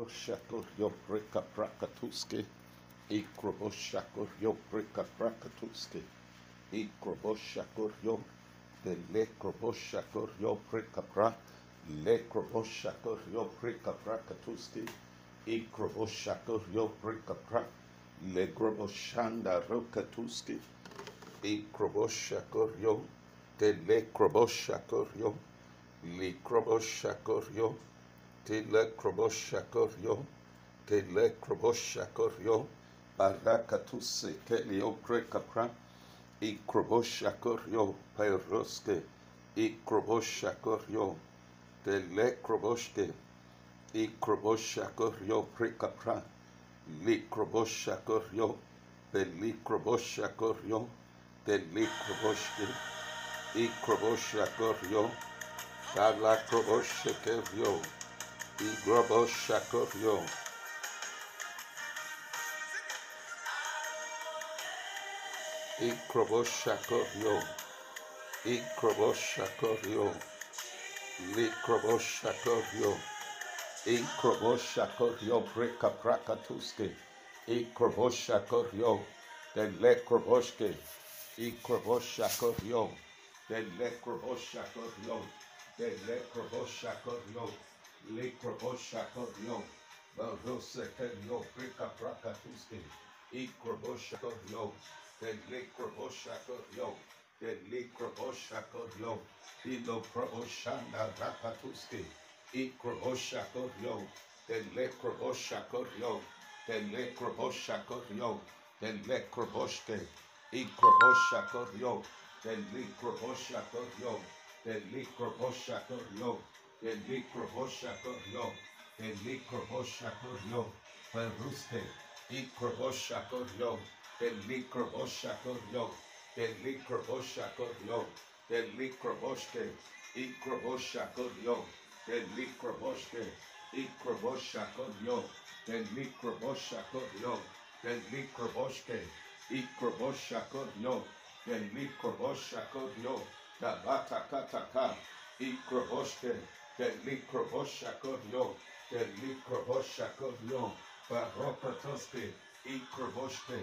Shakur yo breka prakatuski, Ikroboshakur yo breka prakatuski, Ikroboshakur yo, the Lekroboshakur yo breka pra, Lekroboshakur yo breka prakatuski, Ikroboshakur yo breka pra, Legroboshanda rokatuski, Ikroboshakur yo, the Lekroboshakur yo, Likroboshakur yo, Tele kroboshakorio, tele kroboshakorio, barakatuse kelio prekapra, I kroboshakorio, peroske, I kroboshakorio, tele kroboske, I kroboshakorio prekapra, li kroboshakorio, beli kroboshakorio, tele kroboske, I kroboshakorio, dala kroboshakorio, Igroboshakorio, Ikroboshakorio, Ikroboshakorio, Likroboshakorio, Ikroboshakorio, Breka Prakatuske, Ikroboshakorio, then Lekroboske, Ikroboshakorio, then Lekroboshakorio, then Lekroboshakorio, Likroboshakorio, Baldosekenio, Breka Prakatuske, Ikroboshakorio, then Likroboshakorio, then Likroboshakorio, Ido Proboshanda Rapatuske, Ikroboshakorio, then Lekroboshakorio, then Lekroboshakorio, then Lekroboske, Ikroboshakorio, then Likroboshakorio, then Likroboshakorio, then Likroboshakorio, then Likroboshakorio, Peruske, Ikroboshakorio, then Likroboshakorio, then Likroboshakorio, then Likroboske, Ikroboshakorio, then Likroboske, Ikroboshakorio, then Likroboshakorio, then Likroboske, Ikroboshakorio, then Likroboshakorio, Tabatakataka, Ikroboske, then Likroboshakorio, then Likroboshakorio, Baropatoske, Ikroboske,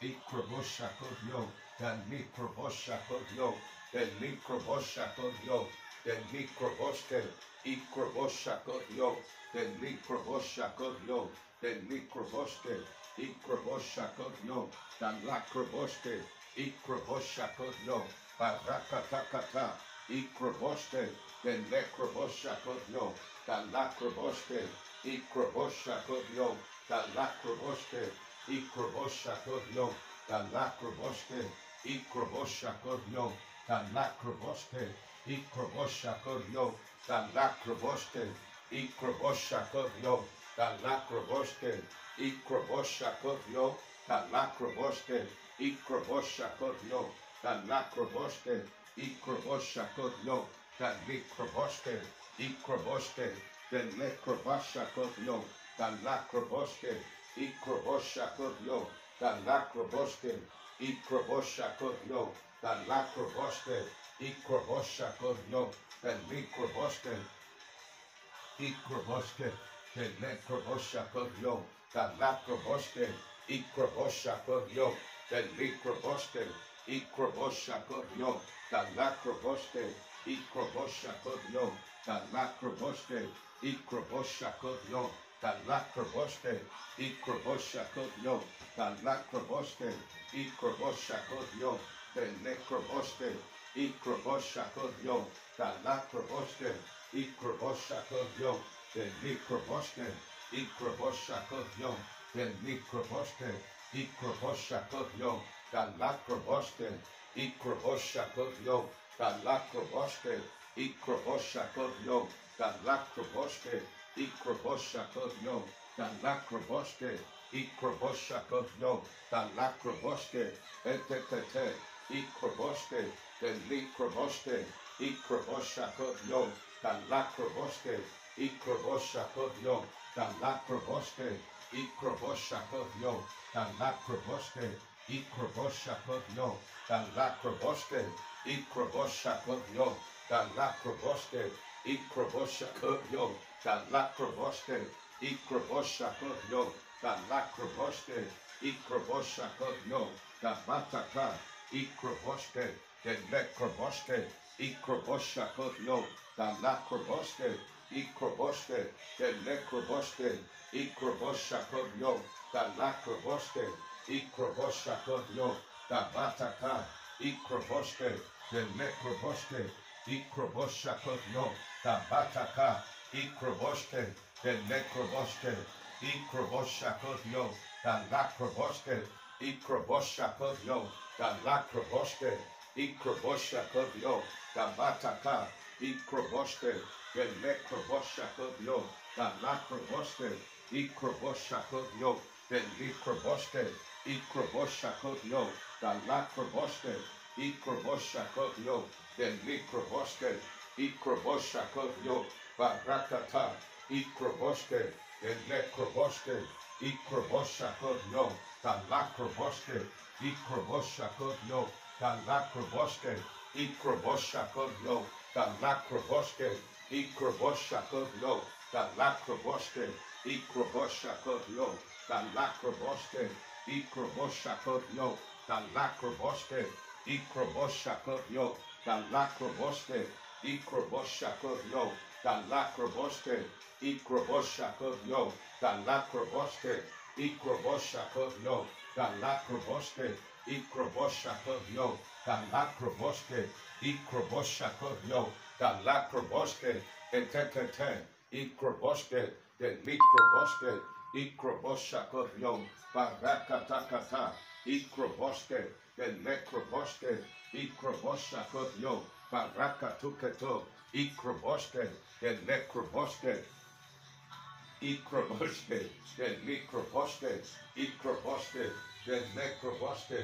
Ikroboshakorio, then Likroboshakorio, then Likroboshakorio, then Likroboske, Ikroboshakorio, then Likroboshakorio, then Likroboske, Ikroboshakorio, then Lakroboske, Ikroboshakorio, Barakatakata, Ikroboske, then Lekroboshakorio, then Lakroboske, Ikroboshakorio, then Lakroboske, Ikroboshakorio, then Lakroboske, Ikroboshakorio, then Lakroboske, Ikroboshakorio, then Lakroboske, Ikroboshakorio, then Lakroboske, Ikroboshakorio, then Lakroboske, Ikroboshakorio, then Lakroboske, Ikroboshakorio, then Likroboske, Ikroboske, then Lekroboshakorio, then Lakroboske, Ikroboshakorio, then Lakroboske, Ikroboshakorio, then Lakroboske, Ikroboshakorio, then Likroboske, Ikroboske, then Lekroboshakorio, then Lakroboske, Ikroboshakorio, then Likroboske, Ikroboshakorio, then Lakroboske, Ikroboshakorio, then Lakroboske, Ikroboshakorio, then Lakroboske, Ikroboshakorio, then Lakroboske, Ikroboshakorio, then Lekroboske, Ikroboshakorio, then Lakroboske, Ikroboshakorio, then Likroboske, Ikroboshakorio, then Likroboske, Ikroboshakorio, then Lakroboske, Ikroboshakorio, then Lakroboske, Ikroboshakorio, then Lakroboske, Ikroboshakorio, then Lakroboske, Ikroboshakorio, then Lakroboske, Etete, Ikroboske, then Likroboske, Ikroboshakorio, then Lakroboske, Ikroboshakorio, then Lakroboske, Ikroboshakorio, then Lakroboske, Ikroboshakorio, then Lakroboske, Ikroboshakorio, then Lakroboske, Ikroboshakorio, then Lakroboske, Ikrobosha Kodyo, the Lacroboste, Ikrobosha Kodyo, the Bataka, Ikroboste, the Lecroboste, Ikrobosha Kodyo, the Lacroboste, Ikroboste, the Lecroboste, Ikrobosha Kodyo, the Lacroboste, Ikrobosha Kodyo, the Bataka, Ikroboste, the Lecroboste, Ikrobosha Kodyo, the Bataka, Ikroboste, the Necroboste, Ikrobosha Kodyo, the Lacroboste, Ikrobosha Kodyo, the Lacroboste, Ikrobosha Kodyo, the Bataka, Ikroboshe, the Necrobosha Kodyo, the Lacroboste, Ikrobosha Kodyo, the Licroboste, Ikrobosha Kodyo, the Lacroboste, Ikrobosha Kodyo, the Licroboste, Ikrobosha Kodyo, Barakata, Ikroboste, the Necroboste, Ikrobosha Kodyo, the Lacroboste, Ikrobosha Kodyo, the Lacroboste, Ikrobosha Kodyo, the Lacroboste, Ikrobosha Kodyo, the Lacroboste, Ikrobosha Kodyo, the Lacroboste, Ikrobosha Kodyo, the Lacroboste, Ikrobosha Kodyo, the Lacroboste, Ikrobosha Kodyo, the Lacroboste, Ikrobosha Kodyo, the Lacroboste, Ikrobosha Kodyo, the Lacroboste, Ikrobosha Kodyo, the Lacroboste, Ikrobosha Kodyo, the Lacroboste, Etekete, Ikroboshe, the Microboshe, Ikrobosha Kodyo, Barakatakata, Ikroboshe, the Necroboshe, Ikrobosha Kodyo, Barakatuketo, Ikroboshe, the Necroboshe, Ikroboshe, the Microboshe, Ikroboshe, the Necroboshe,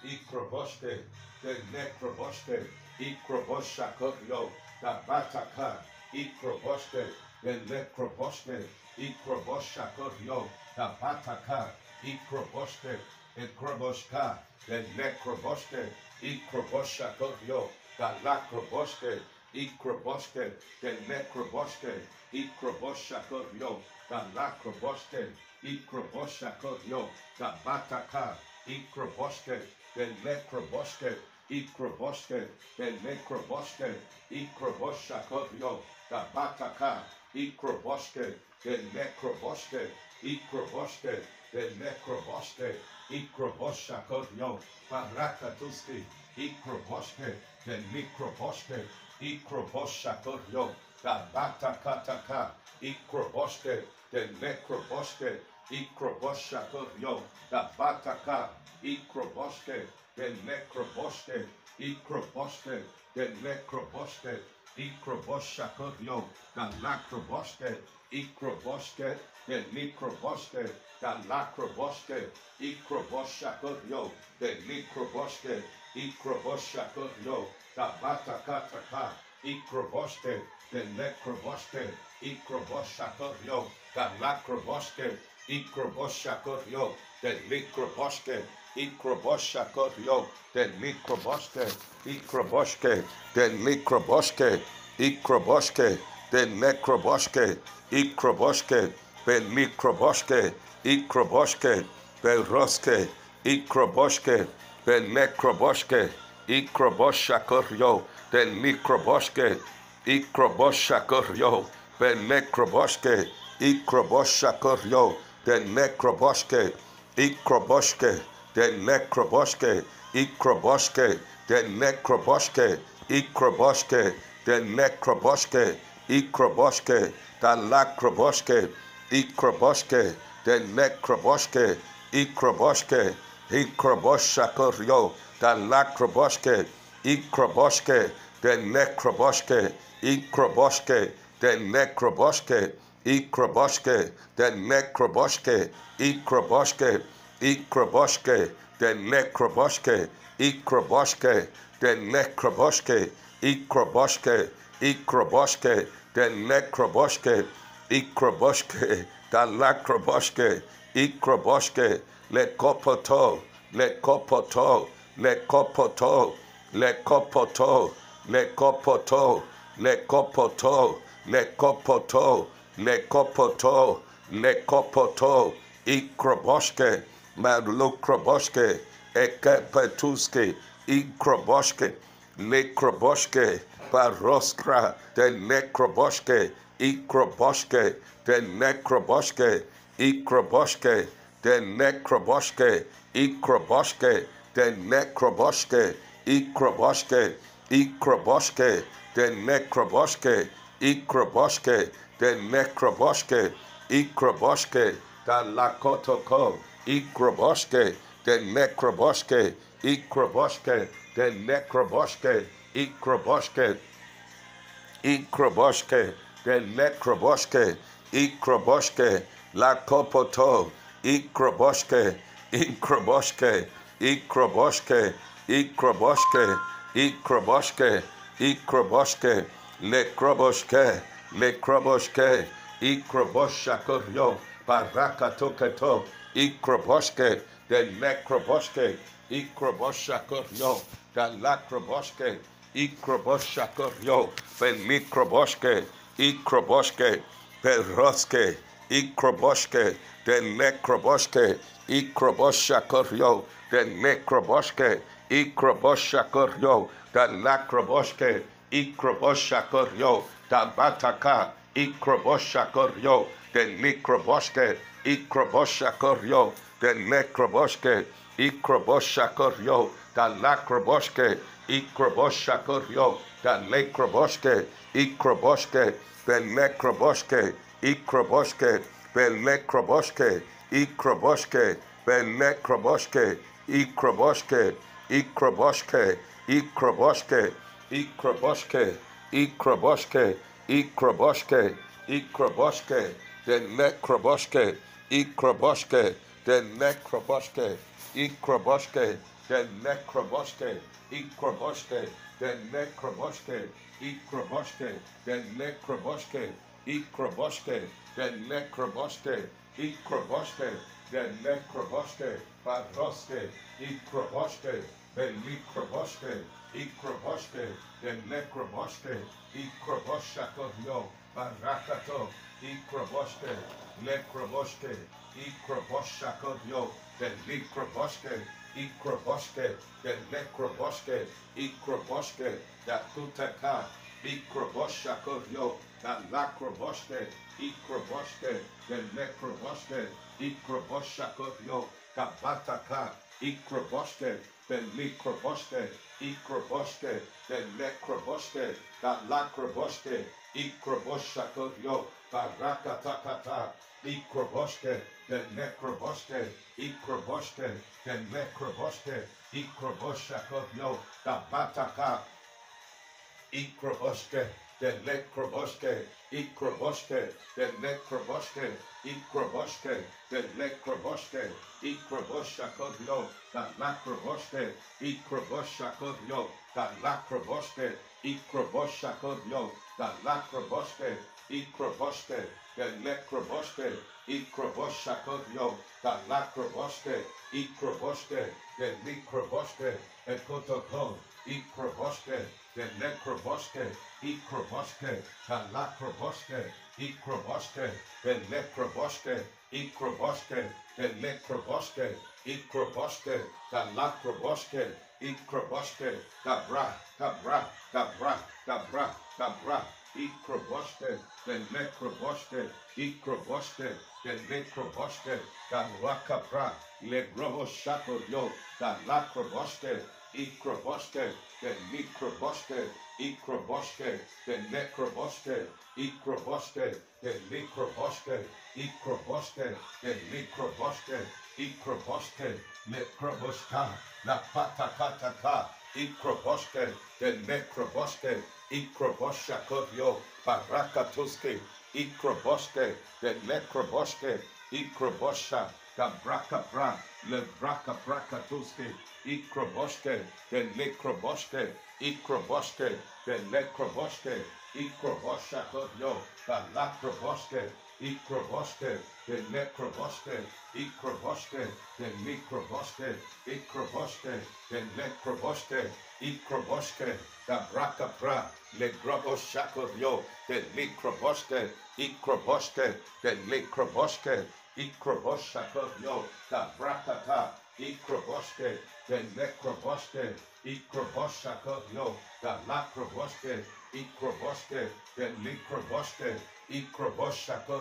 Ikroboshe, the Necroboshe, Ikrobosha Kodyo, the Bataka, Ikroboshe, the Necroboshe, Ikrobosha Kodyo, the Bataka, Ikroboshe, Ikroboshka, the Necroboshe, Ikrobosha Kodyo, the Lacroboshe, Ikroboshe, the Necroboshe, Ikrobosha Kodyo, the Lacroboshe, Ikrobosha Kodyo, the Bataka, Ikroboshe, the Necroboshe, Ikroboshe, the Necroboshe, Ikrobosha Kodyo, the Bataka, Ikroboshe, the Necroboshe, Ikroboshe, the Necroboshe, Ikrobosha Kodyo, Barakatuski, Ikroboshe, the Microboshe, Ikrobosha Kodyo, the Batakataka, Ikroboshe, the Necroboshe, Ikrobosha Kodyo, the Bataka, Ikroboshe, the Necroboshe, Ikroboshe, the Necroboshe, Ikrobosha Kodyo, the Lacroboshe, Ikroboshe, the Microboshe, the Lacroboshe, Ikrobosha Kodyo, the Microboshe, Ikrobosha Kodyo, the Batakataka, Ikroboshe, the Necroboshe, Ikrobosha Kodyo, the Lacroboshe, Ikrobosha Kodyo, the Microboshe, Ikrobosha Kodyo, the Microboshe, Ikroboshe, the Microboshe, Ikroboshe, the Necroboshe, Ikroboshe, the Microboshe, Ikroboshe, the Roske, Ikroboshe, the Necroboshe, Ikrobosha Kodyo, the Microboshe, Ikrobosha Kodyo, the Necroboshe, Ikrobosha Kodyo, the Necroboshe, Ikroboshe, the Necroboshe, Ikroboshe, the Necroboshe, Ikroboshe, the Necroboshe, Ikroboshe, the Lacroboshe, Ikroboshe, the Necroboshe, Ikroboshe, Ikrobosha Kodyo, the Lacroboshe, Ikroboshe, the Necroboshe, Ikroboshe, the Necroboshe, Ikroboshe, the Necroboshe, Ikroboshe, Ikroboshe, the Necroboshe, Ikroboshe, the Necroboshe, Ikroboshe, Ikroboshe, the Necroboshe, Ikroboshe, the Lacroboshe, Ikroboshe, let kopoto, let kopoto, let kopoto, let kopoto, let kopoto, let kopoto, let kopoto, let kopoto, lekopoto, ikroboshke, malukroboshke, ekepetuske, ikroboshke, lekroboshke, paroskra, de lekroboshke, ikroboshke, de lekroboshke, ikroboshke, de lekroboshke, ikroboshke, de lekroboshke, ikroboshke, ikroboshke, de lekroboshke, ikroboshke, de lekroboshke, ikroboshke, da lakotoko, ikroboshke, de lekroboshke, ikroboshke, de lekroboshke, ikroboshke, ikroboshke, de lekroboshke, ikroboshke, la kopoto, ikroboshke, ikroboshke, ikroboshke, ikroboshke, ikroboshke, ikroboshke, lekroboshke, lekroboshke, ikroboshakoryo, barakatoketo, ikroboshke, de lekroboshke, ikroboshakoryo, da lakroboshke, ikroboshakoryo, belikroboshke, ikroboshke, peroske, ikroboshke, de lekroboshke, ikroboshakoryo, de lekroboshke, ikroboshakoryo, da lakroboshke, ikroboshakoryo, da bataka, ikroboshakoryo, de likroboshke, ikroboshakoryo, de lekroboshke, ikroboshakoryo, da lakroboshke, ikroboshakoryo, da lekroboshke, ikroboshke, de lekroboshke, ikroboshke, de lekroboshke, ikroboshke, de lekroboshke, ikroboshke, ikroboshke, ikroboshke, ikroboshke, ikroboshke, ikroboshke, ikroboshke, de lekroboshke, ikroboshke, de lekroboshke, ikroboshke, de lekroboshke, ikroboshke, de lekroboshke, ikroboshke, de lekroboshke, ikroboshke, de lekroboshke, ikroboshke, de lekroboshke, paroske, ikroboshke, de likroboshke, ikroboshke, de lekroboshke, ikroboshakoryo, barakato, ikroboshke, lekroboshke, ikroboshakoryo, de likroboshke, ikroboshke, de lekroboshke, ikroboshke, da tutaka, ikroboshakoryo, da lakroboshke, ikroboshke, de lekroboshke, ikroboshakoryo, da bataka, ikroboshke, de likroboshke, ikroboshke, de lekroboshke, da lakroboshke, ikroboshakoryo, barakatakata, ikroboshke, de lekroboshke, ikroboshke, de lekroboshke, ikroboshakoryo, da bataka, ikroboshke, de lekroboshke, ikroboshke, de lekroboshke, ikroboshke, de lekroboshke, ikroboshakoryo, da lakroboshke, ikroboshakoryo, da lakroboshke, ikroboshakoryo, da lakroboshke, ikroboshke, de lekroboshke, ikroboshakoryo, da lakroboshke, ikroboshke, de likroboshke, ekotoko, ikroboshke, de lekroboshke, ikroboshke, da lakroboshke, ikroboshke, de lekroboshke, ikroboshke, de lekroboshke, ikroboshke, da lakroboshke, ikroboshke, da bra, da bra, da bra, da bra, da bra, ikroboshke, de lekroboshke, ikroboshke, de lekroboshke, da rakabra, legroboshakoryo, da lakroboshke, ikroboshke, de likroboshke, ikroboshke, de lekroboshke, ikroboshke, de likroboshke, ikroboshke, de likroboshke, ikroboshke, lekroboshka, la patakataka, ikroboshke, de lekroboshke, ikroboshakoryo, barakatuske, ikroboshke, de lekroboshke, ikrobosha, da braka bra, le braka brakatuske, ikroboshke, de lekroboshke, ikroboshke, de lekroboshke, ikroboshakoryo, da lakroboshke, Ikroboske, the Nekroboske, Ikroboske, the Mikroboske, Ikroboske, the Nekroboske, Ikroboske, the Brakapra, Le Groboshako, the Mikroboske, Ikroboske, the Mikroboske, Ikroboshako, the Brakata, Ikroboske, the Nekroboske, Ikroboshako, the Lakroboske, Ikroboske, the Mikroboske, Ikroboshako,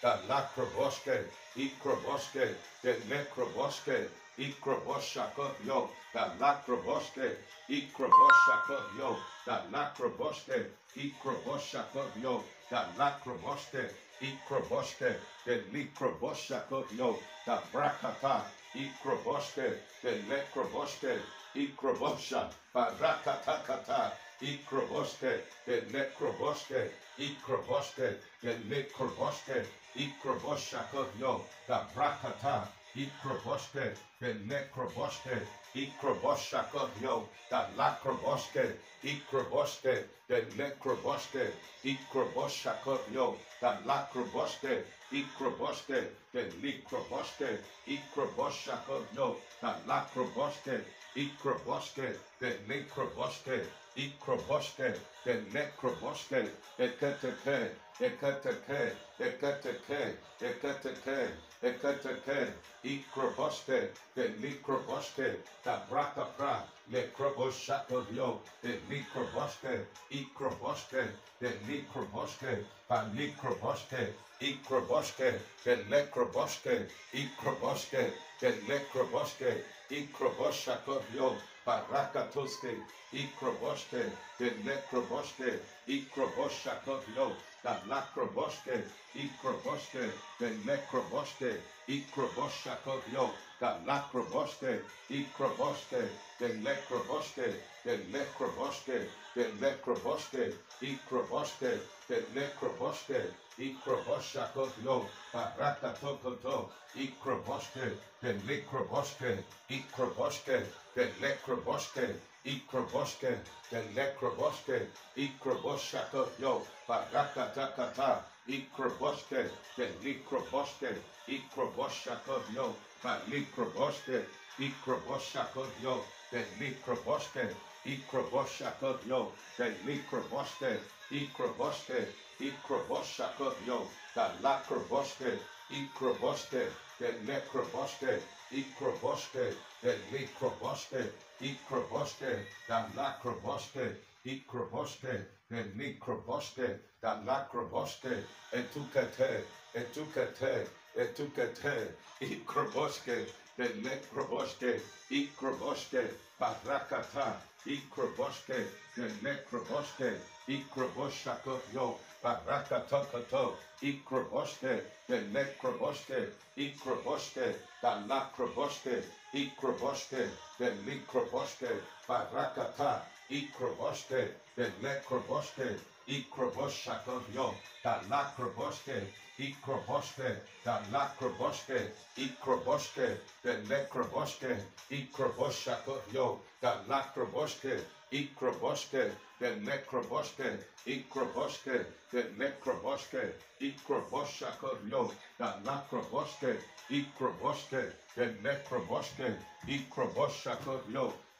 the Lakroboske, Ikroboske, the Nekroboske, Ikroboshako, the Lakroboske, Ikroboshako, the Lakroboske, Ikroboshako, the Lakroboske, Ikroboske, the Likroboshako, the Brakata, Ikroboske, the Nekroboske, Ikrobosha, Barakatakata, Ikroboske, the Nekroboske, Ikroboske, the Nekroboske, Ikroboshako, the Brakata, Ikroboske, the Nekroboske, Ikroboshako, the Lakroboske, Ikroboske, the Nekroboske, Ikroboshako, the Lakroboske, Ikroboske, the Likroboske, Ikroboshako, the Lakroboske, Ikroboske, the Nekroboske, Ikroboske, the Nekroboske, Ekateke, Ekateke, Ekateke, Ekateke, Ekateke, Ikroboske, the Nikroboske, the Brakapra, Le Kroboshako, the Nikroboske, Ikroboske, the Nikroboske, the Nikroboske, Ikroboske, the Nekroboske, Ikroboske, the Nekroboske, Ikroboshako, Barakatoske, Ikroboske, the Nekroboske, Ikroboshako, the Lakroboske, Ikroboske, the Nekroboske, Ikroboshako, the Lakroboske, Ikroboske, the Nekroboske, the Nekroboske, the Nekroboske, Ikroboske, the Nekroboske, Ikroboshako, Barakatokoto, Ikroboske, the Nekroboske, Ikroboske, the Nekroboske, Ikroboske, the Nekroboske, Ikroboshako, Barakatakata, Ikroboske, the Nikroboske, Ikroboshako, Nikroboske, Ikroboshako, the Nikroboske, Ikroboshako, the Nikroboske, Ikroboske, Ikroboshako, the Lakroboske, Ikroboske, the Nekroboske, Ikroboske, the Nikroboske, Ikroboske, the Lakroboske, Ikroboske, the Nikroboske, the Lakroboske, Etukate, Etukate, Etukate, Ikroboske, the Nekroboske, Ikroboske, Barakata, Ikroboske, the Nekroboske, Ikroboshako, Barakatokoto, Ikroboske, the Nekroboske, Ikroboske, the Lakroboske, Ikroboske, the Nikroboske, Barakata, Ikroboske, the Nekroboske, Ikroboshako, the Lakroboske, Ikroboske, the Lakroboske, Ikroboske, the Nekroboske, Ikroboshako, the Lakroboske, Ikroboske, the Nekroboske, Ikroboske, the Nekroboske, Ikroboshako, the Lakroboske, Ikroboske, the Nekroboske, Ikroboshako,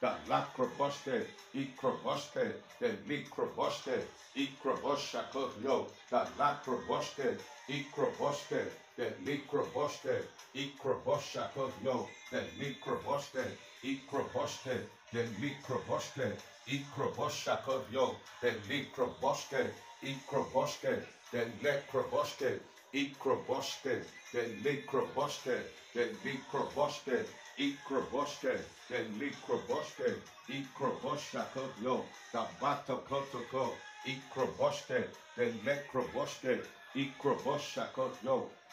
the Lakroboske, Ikroboske, the Nikroboske, Ikroboshako, the Lakroboske, Ikroboske, the Nikroboske, Ikroboshako, the Nikroboske, Ikroboske, the Nikroboske, Ikroboshako, the Nikroboske, Ikroboske, the Nekroboske, Ikroboske, the Nikroboske, the Nikroboske, Ikroboske, the Nikroboske, Ikroboshako, the Batokotoko, Ikroboske, the Nekroboske, Ikroboshako,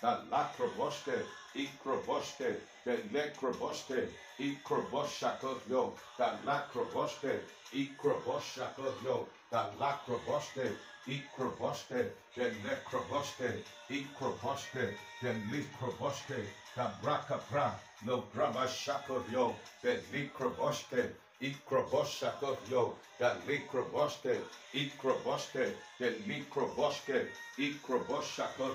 the Lakroboske, Ikroboske, the Nekroboske, Ikroboshako, the Lakroboske, Ikroboshako, the Lakroboske, Ikroboske, the Nekroboske, Ikroboske, the Nikroboske, the Brakapra, no Gramashako, the Nikroboske, Ikroboshako, the Nikroboske, Ikroboske, the Nikroboske, Ikroboshako,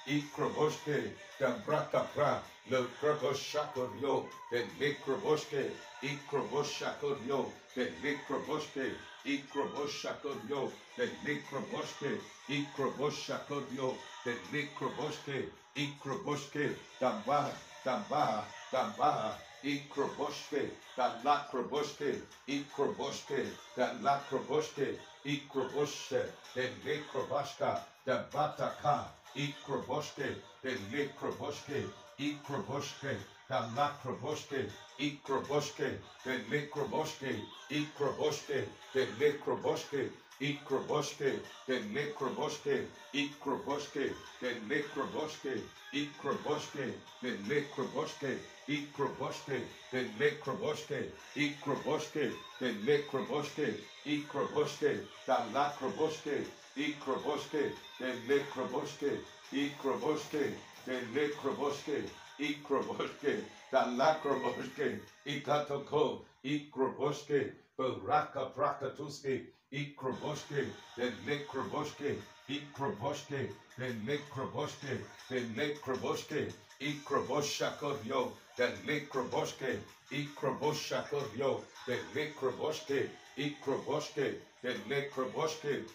Ikroboske, the Brakapra, the Kraboshakorio, the Mikroboske, Ikroboshakorio, the Mikroboske, Ikroboshakorio, the Mikroboske, Ikroboshakorio, the Mikroboske, Ikroboske, Damba, Damba, Damba, Ikroboske, the Lakroboske, Ikroboske, the Lakroboske, Ikroboshe, the Mikroboska, the Bataka, Ikroboske, the Mikroboske, Ikroboske, the Lakroboske, Ikroboske, the Mikroboske, Ikroboske, the Mikroboske, Ikroboske, the Mikroboske, Ikroboske, the Mikroboske, Ikroboske, the Mikroboske, Ikroboske, the Mikroboske, Ikroboske, the Mikroboske, Ikroboske, the Lakroboske, Ikroboske, the Mikroboske, Ikroboske, the Mikroboske, Ikroboske, the Lakroboske, Ikatoko, Ikroboske, Baraka Prakatuske, Ikroboske, the Mikroboske, Ikroboske, the Mikroboske, the Mikroboske, Ikroboshakorio, the Mikroboske, Ikroboshakorio, the Mikroboske, Ikroboske, the Mikroboske,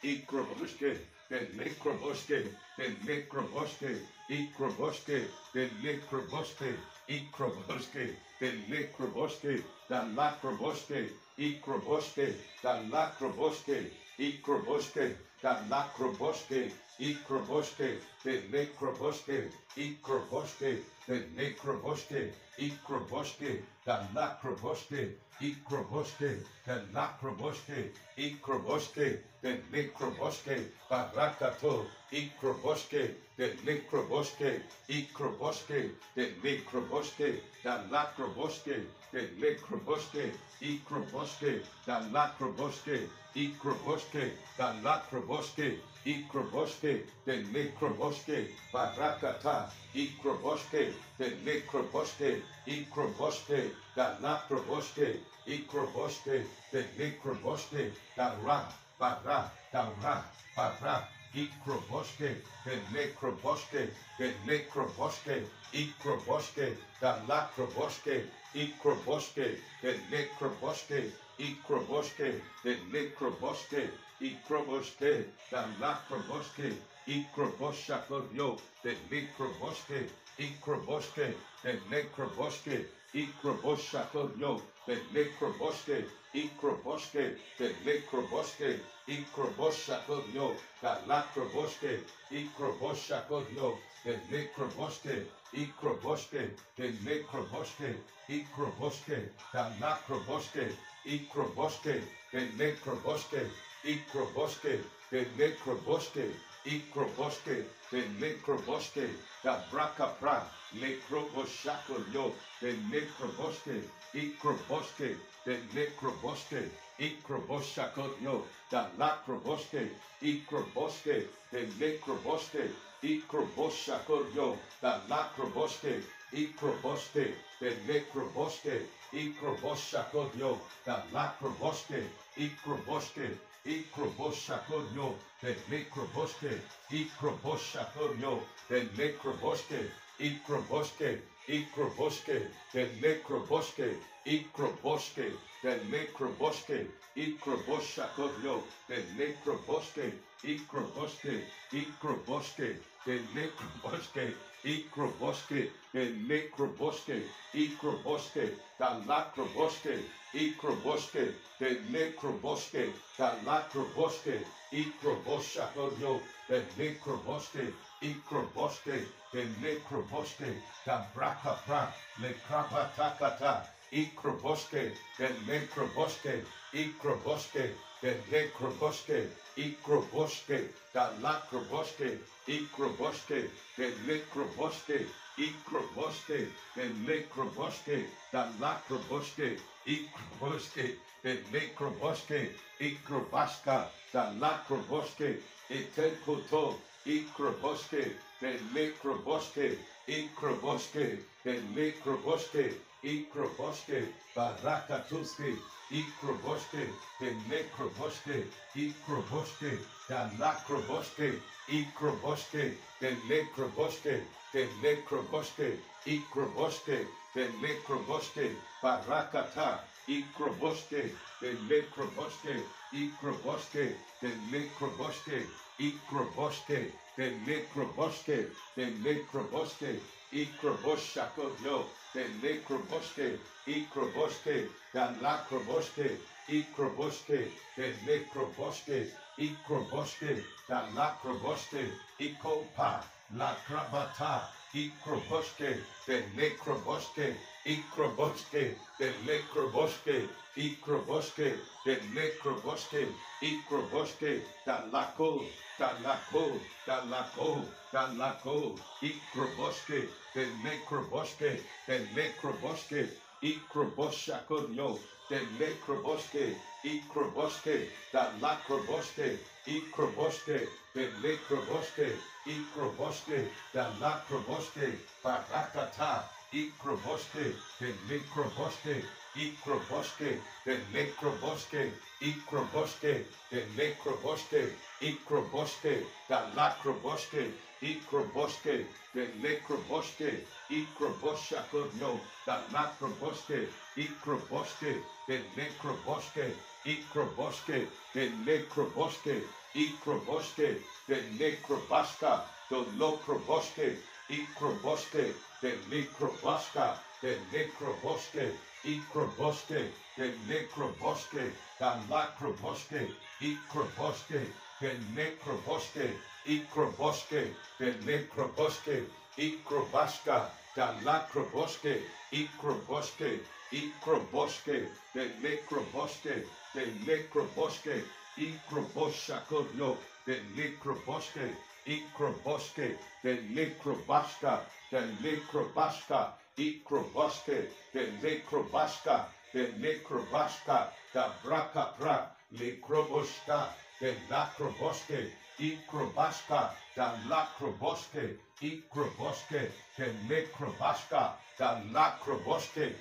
Ikroboske, the Mikroboske, the Mikroboske, Ikroboske, the Mikroboske, Ikroboske, the Mikroboske, the Lakroboske, Ikroboske, the Lakroboske, Ikroboske, the Lakroboske, Ikroboske, the Mikroboske, Ikroboske, the Mikroboske, Ikroboske, the Lakroboske, Ikroboske, the Lakroboske, Ikroboske, the Mikroboske, Barakato, Ikroboske, the Mikroboske, Ikroboske, the Mikroboske, the Lakroboske, the Mikroboske, Ikroboske, the Lakroboske, Ikroboske, the Lakroboske, Ikroboske, the Mikroboske, Barakata, Ikroboske, the Mikroboske, Ikroboske, the Lakroboske, Ikroboske, the Mikroboske, the Ra, Bara, the Ra, Bara, Ikroboske, the Mikroboske, the Mikroboske, Ikroboske, the Lakroboske, Ikroboske, the Mikroboske, Ikroboske, the Mikroboske, Ikroboske, the Lakroboske, Ikroboshakorio, the Mikroboske, Ikroboske, the Mikroboske, Ikroboshakorio, the Mikroboske, Ikroboske, the Mikroboske, Ikroboshakorio, the Lakroboske, Ikroboshakorio, the Mikroboske, Ikroboske, the Mikroboske, Ikroboske, the Lakroboske, Ikroboske, the Mikroboske, Ikroboske, the Mikroboske, Ikroboske, the Mikroboske, the Brakapra, Mikroboshakorio, the Mikroboske, Ikroboske, the Mikroboske, Ikroboshakorio, the Lakroboske, Ikroboske, the Mikroboske, Ikroboshakorio, the Lakroboske, Ikroboske, the Mikroboske, Ikroboshakorio, the Lakroboske, Ikroboske, Ikroboshakorio, the Mikroboske, Ikroboshakorio, the Mikroboske, Ikroboske, Ikroboske, the Mikroboske, Ikroboske, the Mikroboske, Ikroboshakorio, the Mikroboske, Ikroboske, Ikroboske, the Mikroboske, Ikroboske, the Mikroboske, Ikroboske, the Lakroboske, Ikroboske, the Mikroboske, the Lakroboske, Ikroboshakorio, the Mikroboske, Ikroboske, the Mikroboske, the Brakapra, the Krapatakata, Ikroboske, the Mikroboske, Ikroboske, the Mikroboske, Ikroboske, the Lakroboske, Ikroboske, the Mikroboske, Ikroboske, the Mikroboske, the Lakroboske, Ikroboske, the Mikroboske, Ikrobaska, the Lakroboske, Itekoto, Ikroboske, the Mikroboske, Ikroboske, the Mikroboske, Ikroboske, Barakatuske, Ikroboske, Delekroboske, Ikroboske, Dalakroboske, Ikroboske, Delekroboske, Delekroboske, Ikroboske, Delekroboske, Barakata, Ikroboske, Delekroboske, Ikroboske, Delekroboske, Ikroboske, Delekroboske, Delekroboske, Ikroboshakodyo, Delekroboske, Ikroboske, Dalakroboske, Ikroboske, Delekroboske, Ikroboske, Dalakroboske, Ikopa, Lakrabata, Ikroboske, Delekroboske, Ikroboske, Delekroboske, Ikroboske, Delekroboske, Ikroboske, Dalako, Dalako, Dalako, Dalako, Ikroboske, Delekroboske, Delekroboske, Ikroboshakodyo, Delekroboske, Ikroboske, Dalakroboske, Ikroboske, Delekroboske, Ikroboske, Dalakroboske, Barakata, Ikroboske, Delekroboske, Ikroboske, Delekroboske, Ikroboske, Delekroboske, Ikroboske, Dalakroboske, Ikroboske, Delekroboske, Ikroboshakodyo, Dalakroboske, Ikroboske, Delekroboske, Ikroboske, Delekroboske, Ikroboske, Delekrobaska, Dolokroboske, Ikroboske, Delekrobaska, Delekroboske, Ikroboske, Delekroboske, Dalakroboske, Ikroboske, Delekroboske, Ikroboske, Delekroboske, Ikrobaska, Dalakroboske, Ikroboske, Ikroboske, Delekroboske, Delekroboske, Ikroboshakodyo, Delekroboske, Ikroboske, Delekrobaska, Delekrobaska, Ikroboske, Delekrobaska, Delekrobaska, Dabrakapra, Lekroboska, Delakroboske, Ikrobaska, Dalakroboske, Ikroboske, Delekrobaska, Dalakroboske,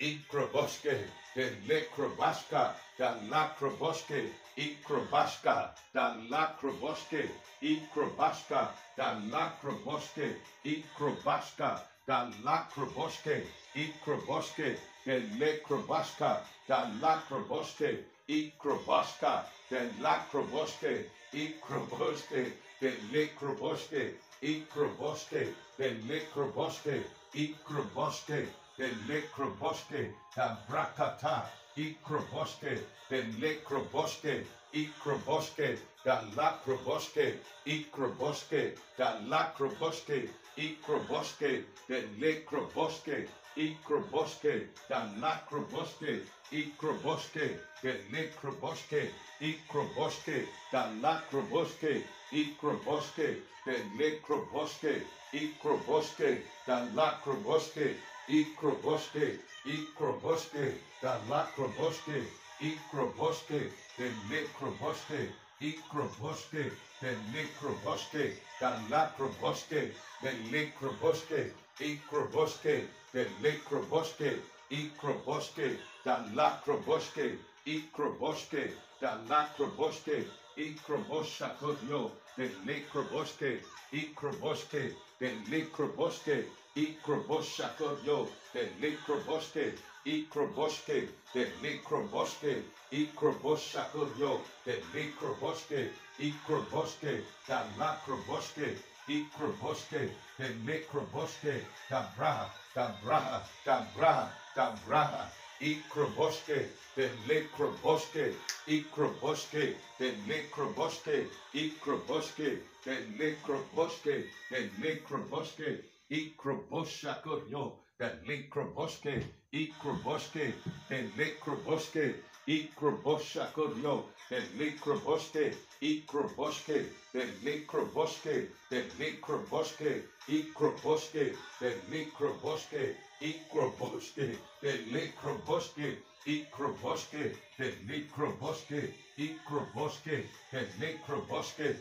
Ikroboske, Delekrobaska, Dalakroboske, Ikrobaska, Dalakroboske, Ikrobaska, Dalakroboske, Ikrobaska, Dalakroboske, Ikroboske, Delekrobaska, Dalakroboske, Ikrobaska, Delakroboske, Ikroboske, Delekroboske, Ikroboske, Delekroboske, Ikroboske, Delekroboske, Dabrakata, Ikroboske, Delekroboske, Ikroboske, Dalakroboske, Ikroboske, Dalakroboske, Ikroboske, Delekroboske, Ikroboske, Dalakroboske, Ikroboske, Delekroboske, Ikroboske, Dalakroboske, Ikroboske, Delekroboske, Ikroboske, Dalakroboske, Ikroboske, Ikroboske, Dalakroboske, Ikroboske, Delekroboske, Ikroboske, Delekroboske, Dalakroboske, Delekroboske, Ikroboske, Delekroboske, Ikroboske, Dalakroboske, Ikroboske, Dalakroboske, Ikroboshakodyo, Delekroboske, Ikroboske, Delekroboske, Ikroboshakodyo, Delekroboske, Ikroboske, Delekroboske, Ikroboshakodyo, Delekroboske, Ikroboske, Dalakroboske, Ikroboske, Delekroboske, Dabraha, Dabraha, Dabraha, Dabraha, Ikroboske, Delekroboske, Ikroboske, Delekroboske, Ikroboske, Delekroboske, Delekroboske, Ikroboshakodyo, Delekroboske, Ikroboske, Delekroboske, Ikroboshakodyo, Delekroboske, Ikroboske, Delekroboske, Delekroboske, Ikroboske, Delekroboske, Ikroboske, Delekroboske, Ikroboske, Delekroboske, Ikroboske, Delekroboske,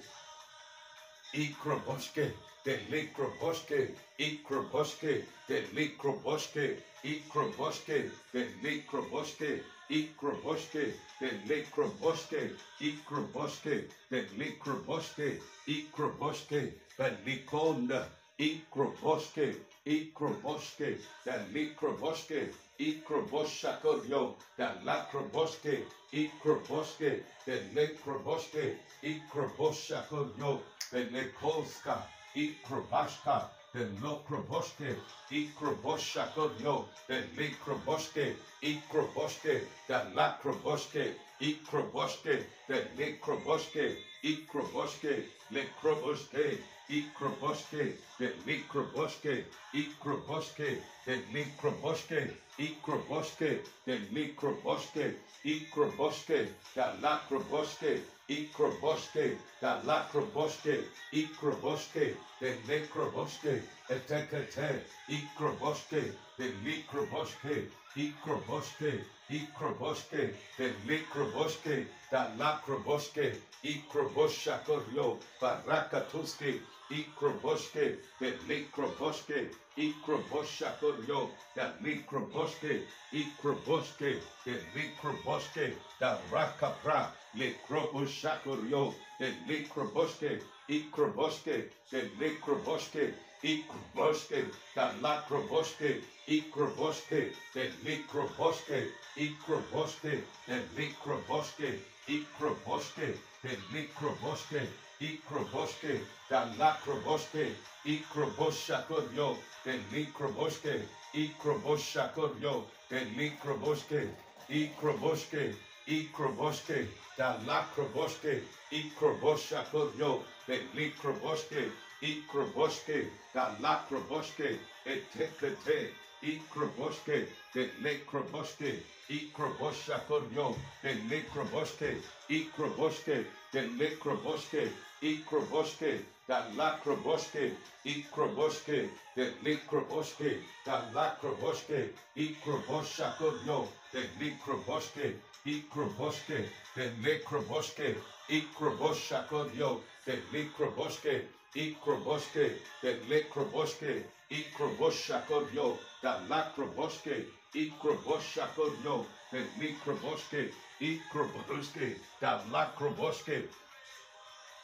Ikroboske, de likroboske, ikroboske, de likroboske, ikroboske, de likroboske, ikroboske, de likroboske, ikroboske, de likroboske, ikroboske, de likonda, ikroboske, ikroboske, de likroboske, ikroboshakorio, de lakroboske, ikroboske, de likroboske, ikroboshakorio, Benekolska, Ikrobashka, the Lokroboske, Ikroboshakodio, the Likroboske, Ikroboske, the Lakroboske, Ikroboske, the Likroboske, Ikroboske, Likroboske, Ikroboske, the Likroboske, Ikroboske, the Likroboske, Ikroboske, the Likroboske, Ikroboske, the Lakroboske, Ikroboske, the Lakroboske, Ikroboske, the Nekroboske, Etekete, Ikroboske, the Likroboske, Ikroboske, Ikroboske, the Likroboske, the Lakroboske, Ikroboshakorio, Barakatuske, Ikroboske, the Likroboske, Ikroboshakorio, the Likroboske, Ikroboske, the Likroboske, the Rakapra, Likroboshakorio, the Likroboske, Ikroboske, the Likroboske, Ikroboske, the Lakroboske, Ikroboske, the Likroboske, Ikroboske, the Likroboske, Ikroboske, the Likroboske, Ikroboske, the Lakroboske, Ikroboshakorio, the Likroboske, Ikroboshakorio, the Likroboske, Ikroboske, Ikroboske, the Lakroboske, Ikroboshakorio, the Likroboske, Ikroboske, the Lakroboske, Etekete, Ikroboske, the Likroboske, Ikroboshakorio, the Likroboske, Ikroboske, the Likroboske, Ikroboske, the Lakroboske, Ikroboske, the Likroboske, the Lakroboske, Ikroboshakorio, the Likroboske, Ikroboske, the Likroboske, Ikroboshakorio, the Likroboske, Ikroboske, the Likroboske, Ikroboshakorio, the Lakroboske, Ikroboshakorio, the Likroboske, Ikroboske, the Lakroboske,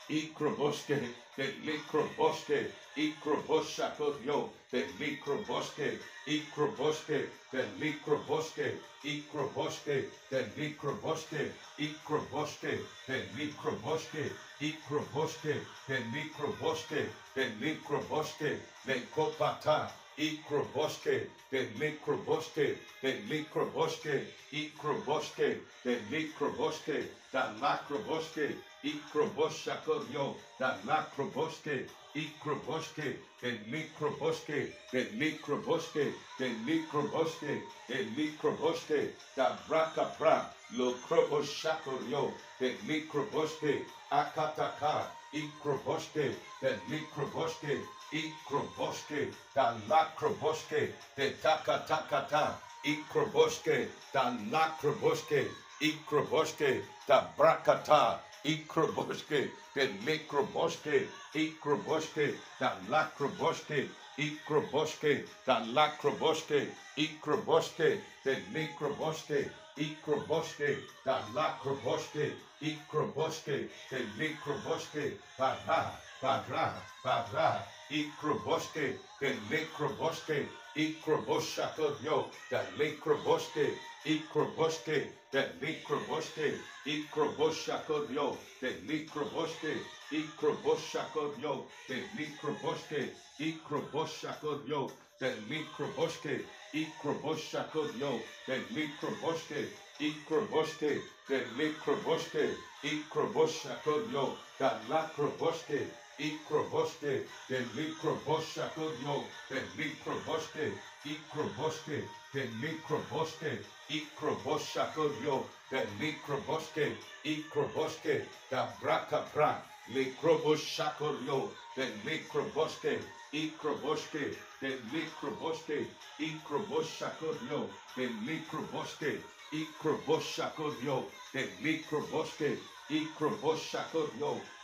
Ikroboske, the Likroboske, Ikroboshakorio, the Likroboske, Ikroboske, the Likroboske, Ikroboske, the Likroboske, Ikroboske, the Likroboske, Ikroboske, the Likroboske, the Likroboske, the Kopata, Ikroboske, the Likroboske, the Likroboske, Ikroboske, the Likroboske, the Lakroboske, Ikroboshakorio, the Lakroboske, Ikroboske, the Likroboske, the Likroboske, the Likroboske, the Likroboske, the Brakapra, Lokroboshakorio, the Likroboske, Akataka, Ikroboske, the Likroboske, Ikroboske, the Lakroboske, the Takatakata, Ikroboske, the Lakroboske, Ikroboske, the Brakata, Ikroboske, the Likroboske, Ikroboske, the Lakroboske, Ikroboske, the Lakroboske, Ikroboske, the Likroboske, Ikroboske, the Lakroboske, Ikroboske, the Likroboske, Bara, Bara, Bara, Ikroboske, the Likroboske, Ikroboshakorio, the Likroboske, Ikroboske, the Likroboske, Ikroboshakorio, the Likroboske, Ikroboshakorio, the Likroboske, Ikroboshakorio, the Likroboske, Ikroboshakorio, the Likroboske, Ikroboske, the Likroboske, Ikroboshakorio, the Lakroboske, Ikroboske, the Likroboshakorio, the Likroboske, Ikroboske, the Likroboske, Ikroboshakorio, the Likroboske, Ikroboske, the Brakapra, Likroboshakorio, the Likroboske, Ikroboske, the Likroboske, Ikroboshakorio, the Likroboske, Ikroboshakorio, the Likroboske, Ikroboshako,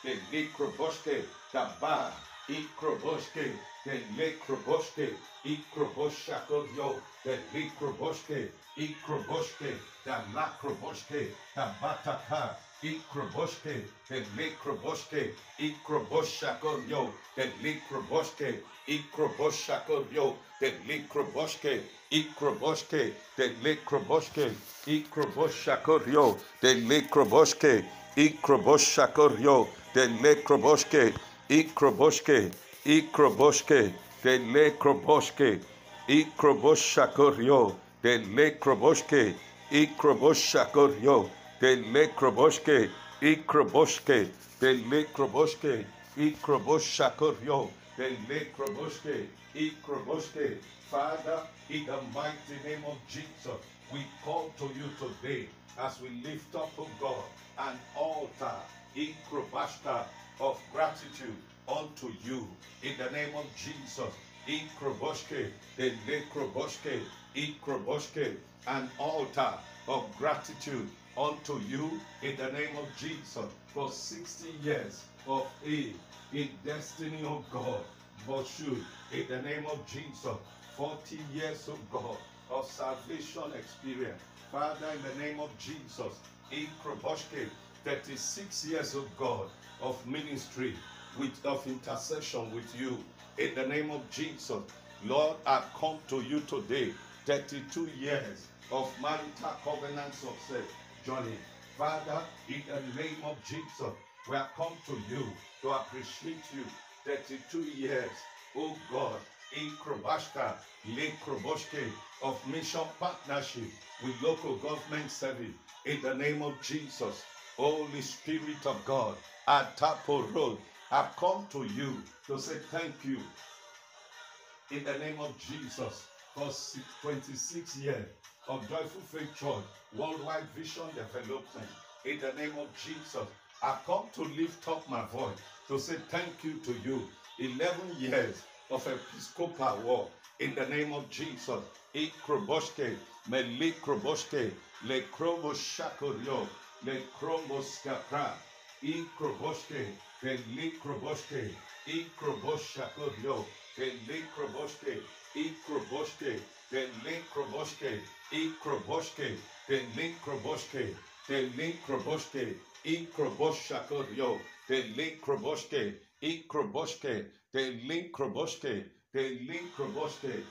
the Likroboske, Taba, Ikroboske, the Lekroboske, Ikroboshako, the Likroboske, Ikroboske, the Lakroboske, Tabataka, Ikroboske, the Lekroboske, Ikroboshako, the Likroboske, Ikroboshako, the Likroboske, Ikroboske, the Lekroboske, Ikroboshako, the Lekroboske, Ikroboshako, the Lekroboske, Ikroboske, Ikroboske, the Lekroboske, Ikroboshako, the Lekroboske, Ikroboshako, the Lekroboske, Ikroboske, the Lekroboske, Ikroboshako, the Lekroboske, Ikroboske. Father, in the mighty name of Jesus, we call to you today as we lift up, O God, an altar, Ikrobashka, of gratitude unto you. In the name of Jesus, Ikroboshke, the Lekroboshke, Ikroboshke, an altar of gratitude unto you in the name of Jesus for 60 years of aid in destiny of God. Pursued in the name of Jesus, 40 years of God of salvation experience. Father, in the name of Jesus, Ikroboshke, 36 years of God of ministry, of intercession with you. In the name of Jesus, Lord, I come to you today, 32 years of marital covenant success journey. Father, in the name of Jesus, we have come to you to appreciate you. 32 years, oh God, in Krobashka, Lake Kroboshke, of mission partnership with local government service. In the name of Jesus, Holy Spirit of God, at Tapo Road, I've come to you to say thank you. In the name of Jesus, for 26 years of Joyful Faith Church, Worldwide Vision Development. In the name of Jesus, I've come to lift up my voice to say thank you to you. 11 years of Episcopal work. In the name of Jesus, Ikroboshke, Melikroboshke, Lekroboshakoryo, Lekroboskapra, Ikroboshke, Melikroboshke, Ikroboshakoryo, Lekroboshke, Ikroboshke, Lekroboshke, Ikroboshke, Lekroboshke, Lekroboshke, Ikroboshakoryo, Lekroboshke, Ikroboshke, Lekroboshke, Lekroboshke.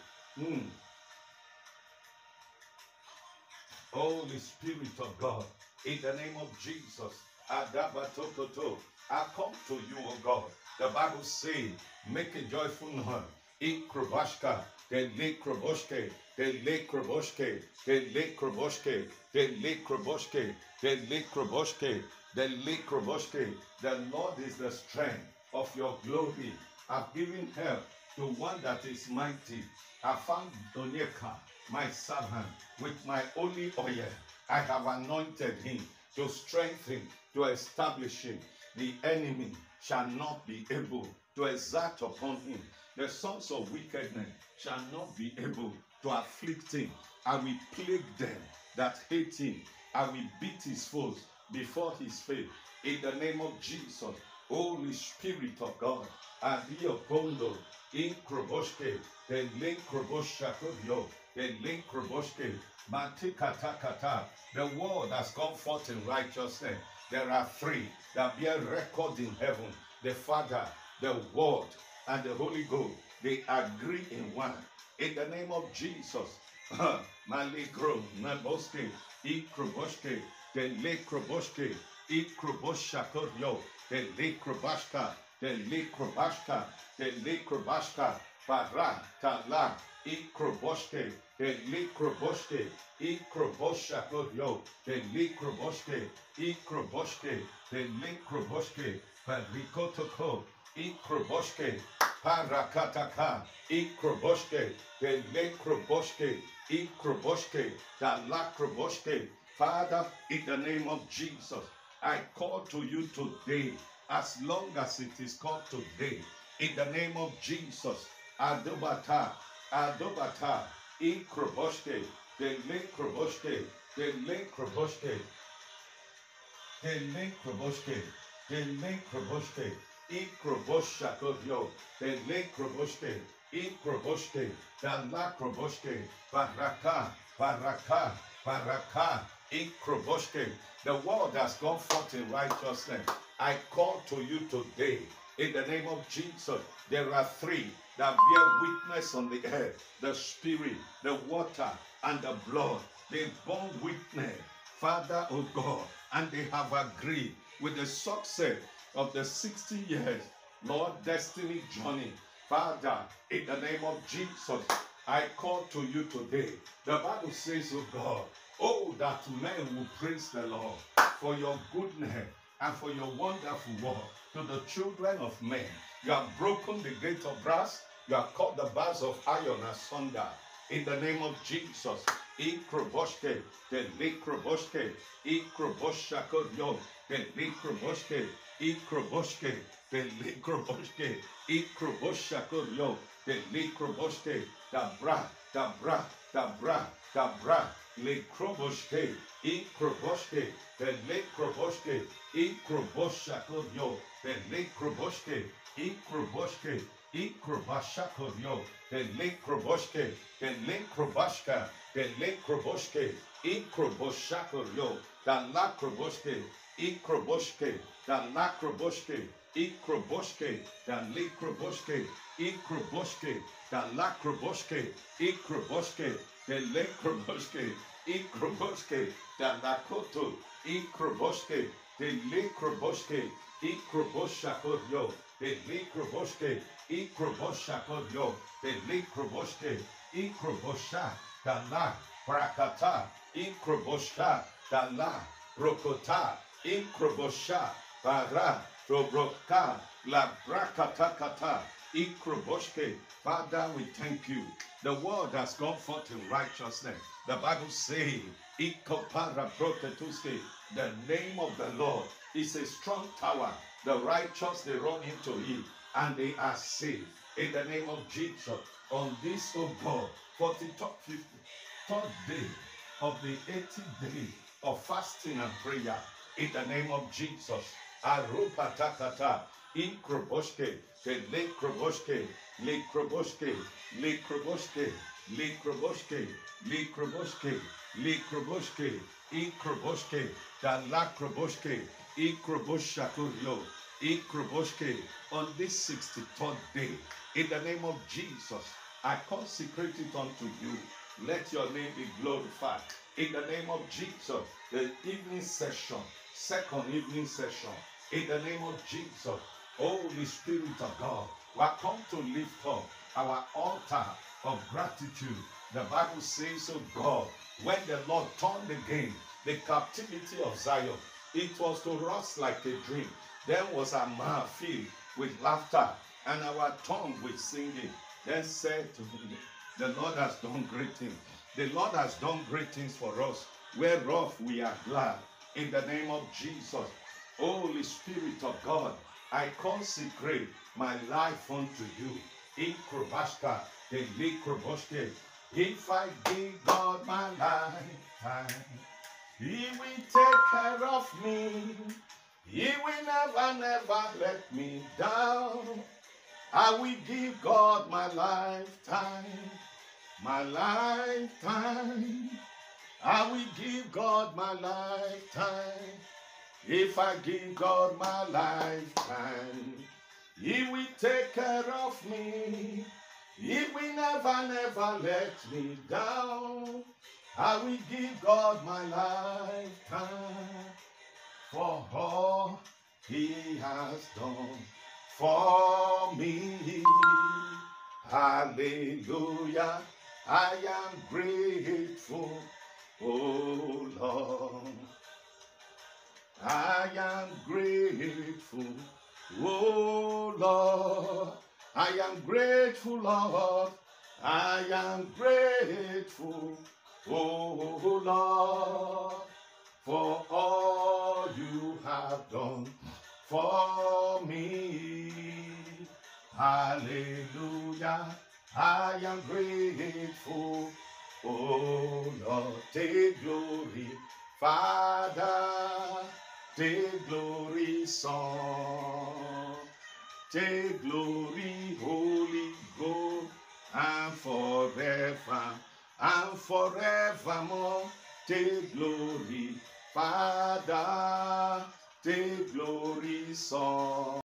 Holy Spirit of God, in the name of Jesus, Adabatokoto, I come to you, O God. The Bible says, make a joyful noise. Ikrobashka, the Lekroboshke, the Lekroboshke, the Lekroboshke, the Lekroboshke, the Lekroboshke, the Lekroboshke. The Lord is the strength of your glory. I've given help to one that is mighty. I found Donieka, my servant, with my holy oil. I have anointed him to strengthen, to establish him. The enemy shall not be able to exact upon him. The sons of wickedness shall not be able to afflict him. I will plague them that hate him. I will beat his foes before his face. In the name of Jesus, Holy Spirit of God, Adiopondo, in Kroboshke, the link Kroboshakodio, the link Kroboshke, Matikatakata. The word has gone forth in righteousness. There are three that bear record in heaven: the Father, the Word, and the Holy Ghost. They agree in one. In the name of Jesus, Maligro, Naboske, Ikroboshke, the Lekroboshke, Ikroboshakodio, the Lekrobashka, the Lekrobashka, the Lekrobashka, Paratala, Ikroboshke, the Lekroboshke, Ikroboshakodio, the Lekroboshke, Ikroboshke, the Lekroboshke, Parikotoko, Ikroboshke, Parakataka, Ikroboshke, the Lekroboshke, Ikroboshke, the Lakroboshke. Father, in the name of Jesus, I call to you today, as long as it is called today, in the name of Jesus, Adobata, Adobata, Ikroboshke, the Lekroboshke, the Lekroboshke. Tele kroboshke, tele kroboshke, I kroboshakodio, tele kroboshke, I kroboshke, dala kroboshke, baraka, baraka, baraka, I kroboshke. The word has gone forth in righteousness. I call to you today in the name of Jesus. There are three that bear witness on the earth: the spirit, the water, and the blood. They born witness, Father, oh God, and they have agreed with the success of the 60 years, Lord, destiny journey. Father, in the name of Jesus, I call to you today. The Bible says, oh God, oh, that men will praise the Lord for your goodness and for your wonderful work to the children of men. You have broken the gate of brass. You have cut the bars of iron asunder. In the name of Jesus. Ikroboshke, the likroboshke, Ikroboshakodion, the likroboshke, Ikroboshke, the likroboshke, Ikroboshakodion, the likroboshke, dabra, dabra, dabra, dabra, likroboshke, Ikroboshke, the likroboshke, Ikroboshakodion, the likroboshke, Ikroboshke, Ikrobashakodio, the Lekroboshke, the Lekrobashka, the Lekroboshke, Ikroboshakodio, the Lakroboshke, Ikroboshke, the Lakroboshke, Ikroboshke, the Lekroboshke, Ikroboshke, the Lakroboshke, Ikroboshke, the Lekroboshke, Ikroboshke, the Lakoto, Ikroboshke, the Lekroboshke, Ikroboshakodio, the Likroboshke, Ikroboshakodio, the Likroboshke, Ikrobosha, the La, Brakata, Ikrobosha, the La, Brokota, Ikrobosha, Bara, Robroka, La Brakatakata, Ikroboshke. Father, we thank you. The word has gone forth in righteousness. The Bible says, Ikopara Broketuske, the name of the Lord is a strong tower. The righteous, they run into it and they are saved. In the name of Jesus, on this, oh God, 43rd day of the 80th day of fasting and prayer, in the name of Jesus, Arupatakata, Ikroboshke, the Lekroboshke, Lekroboshke, Lekroboshke, Lekroboshke, Lekroboshke, Lekroboshke, Ikroboshke, the Lakroboshke, Ikroboshakurio, Ikroboshke, on this 63rd day, in the name of Jesus, I consecrate it unto you. Let your name be glorified. In the name of Jesus, the evening session, second evening session, in the name of Jesus, Holy Spirit of God, we are come to lift up our altar of gratitude. The Bible says, oh God, when the Lord turned again the captivity of Zion, it was to us like a dream. Then was our mouth filled with laughter and our tongue with singing. Then said to me, the Lord has done great things. The Lord has done great things for us, whereof we are glad. In the name of Jesus, Holy Spirit of God, I consecrate my life unto you. In Krobashka, the Likroboshke, if I give God my lifetime, He will take care of me. He will never, never let me down. I will give God my lifetime. My lifetime. I will give God my lifetime. If I give God my lifetime, He will take care of me. He will never, never let me down. I will give God my lifetime for all He has done for me. Hallelujah. I am grateful, oh Lord. I am grateful, oh Lord. I am grateful, Lord. I am grateful, oh Lord, for all you have done for me. Hallelujah. I am grateful, oh Lord. Take glory, Father. Take glory, Son. Take glory, Holy Ghost, and forevermore. Take glory, Father. Take glory, Son.